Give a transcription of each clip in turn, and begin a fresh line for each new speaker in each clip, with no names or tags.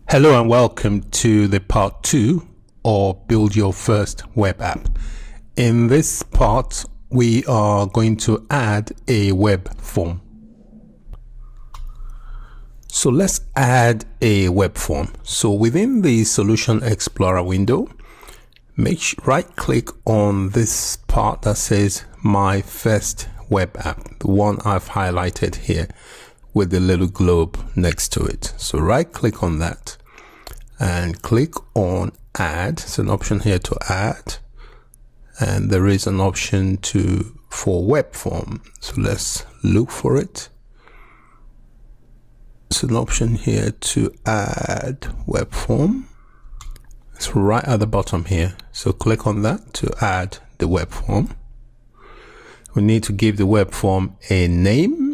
Hello and welcome to the part 2 or build your first web app. In this part, we are going to add a web form. So let's add a web form. So within the Solution Explorer window, right click on this part that says My First Web App, the one I've highlighted here with the little globe next to it. So right click on that and click on add. It's an option here to add, and there is an option for web form. So let's look for it. It's an option here to add web form. It's right at the bottom here. So click on that to add the web form. We need to give the web form a name.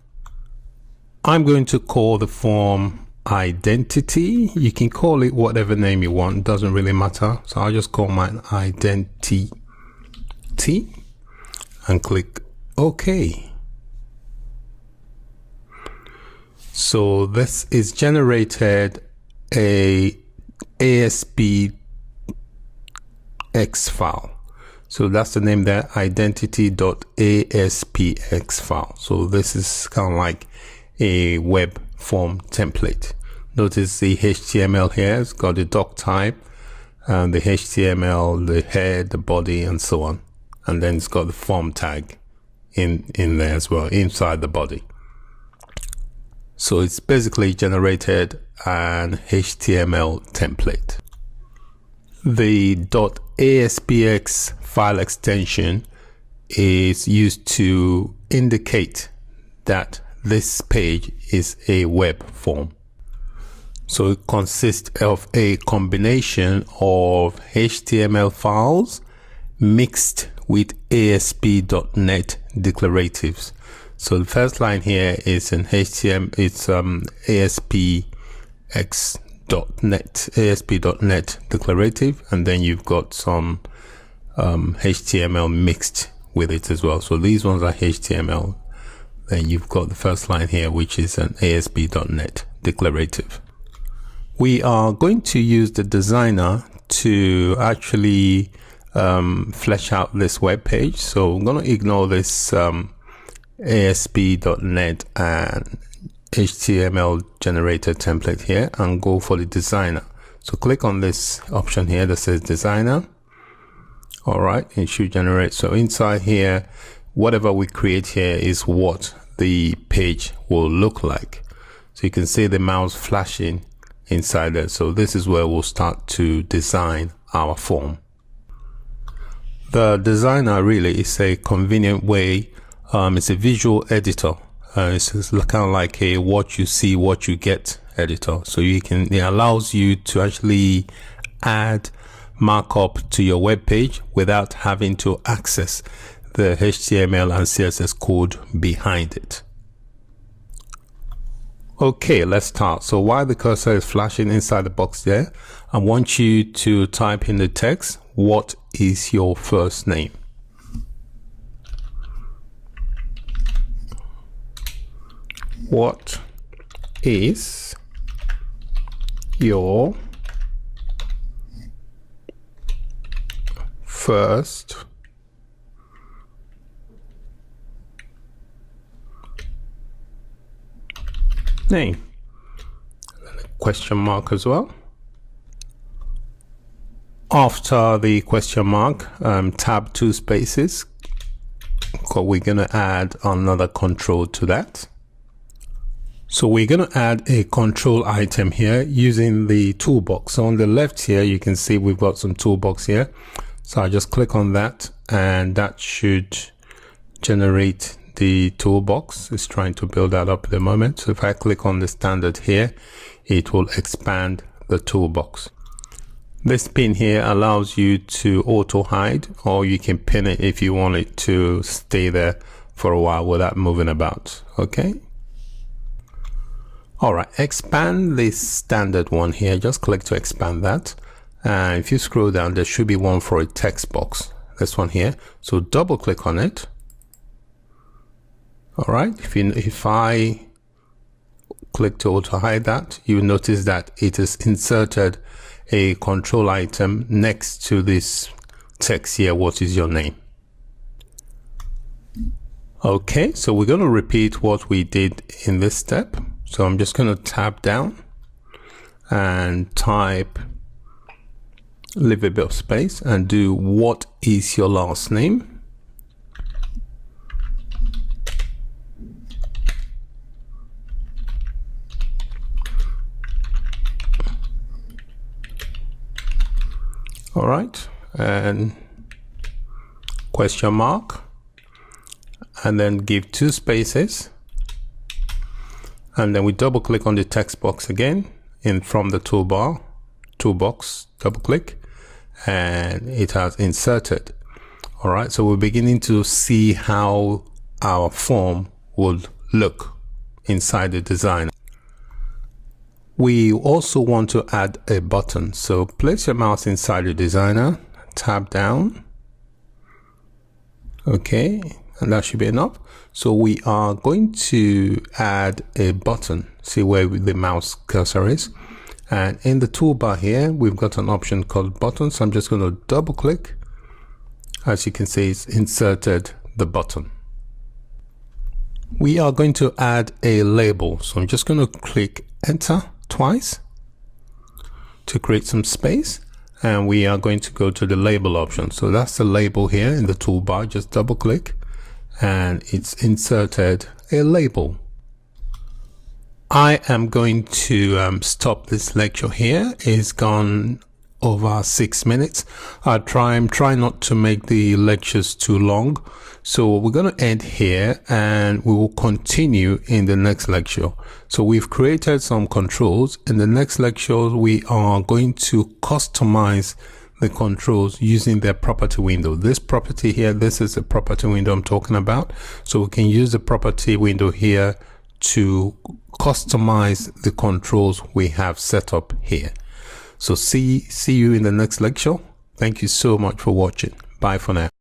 I'm going to call the form identity. You can call it whatever name you want, it doesn't really matter. So I'll just call mine identity and click OK. So this is generated a ASPX file. So that's the name there, identity.aspx file. So this is kind of like a web form template. Notice the HTML here, it's got the doc type and the HTML, the head, the body, and so on. And then it's got the form tag in there as well, inside the body. So it's basically generated an HTML template. The .aspx file extension is used to indicate that this page is a web form. So it consists of a combination of HTML files mixed with ASP.NET declaratives. So the first line here is an HTML, it's ASP.NET declarative, and then you've got some HTML mixed with it as well. So these ones are HTML. Then you've got the first line here, which is an ASP.NET declarative. We are going to use the designer to actually flesh out this web page. So I'm going to ignore this ASP.NET and HTML generator template here and go for the designer. So click on this option here that says designer. All right, it should generate. So inside here, whatever we create here is what the page will look like. So you can see the mouse flashing inside there. So this is where we'll start to design our form. The designer really is a convenient way. It's a visual editor. It's kind of like a what you see, what you get editor. So it allows you to actually add markup to your web page without having to access the HTML and CSS code behind it. Okay, let's start. So while the cursor is flashing inside the box there, I want you to type in the text, what is your first name? What is your first name? Question mark as well. After the question mark, tab 2 spaces. We're going to add another control to that. So we're going to add a control item here using the toolbox. So on the left here, you can see we've got some toolbox here. So I just click on that and that should generate the toolbox. It's trying to build that up at the moment. So if I click on the standard here, it will expand the toolbox. This pin here allows you to auto hide, or you can pin it if you want it to stay there for a while without moving about. Okay. All right, expand this standard one here. Just click to expand that. And if you scroll down, there should be one for a text box. This one here. So double click on it. All right. If I click to auto hide that, you will notice that it has inserted a control item next to this text here, what is your name. Okay, so we're going to repeat what we did in this step. So I'm just going to tab down and type, leave a bit of space and do what is your last name. All right, and question mark, and then give 2 spaces, and then we double click on the text box again from the toolbox, double click, and it has inserted. All right, so we're beginning to see how our form would look inside the design. We also want to add a button, so place your mouse inside the designer, tab down, okay, and that should be enough. So we are going to add a button, see where the mouse cursor is, and in the toolbar here we've got an option called button, so I'm just going to double click. As you can see, it's inserted the button. We are going to add a label, so I'm just going to click enter twice to create some space, and we are going to go to the label option. So that's the label here in the toolbar, just double click and it's inserted a label. I am going to stop this lecture here. It's gone over 6 minutes. I'm trying not to make the lectures too long, so we're going to end here and we will continue in the next lecture. So we've created some controls. In the next lecture we are going to customize the controls using their property window. This property here, this is the property window I'm talking about. So we can use the property window here to customize the controls we have set up here. So see you in the next lecture. Thank you so much for watching. Bye for now.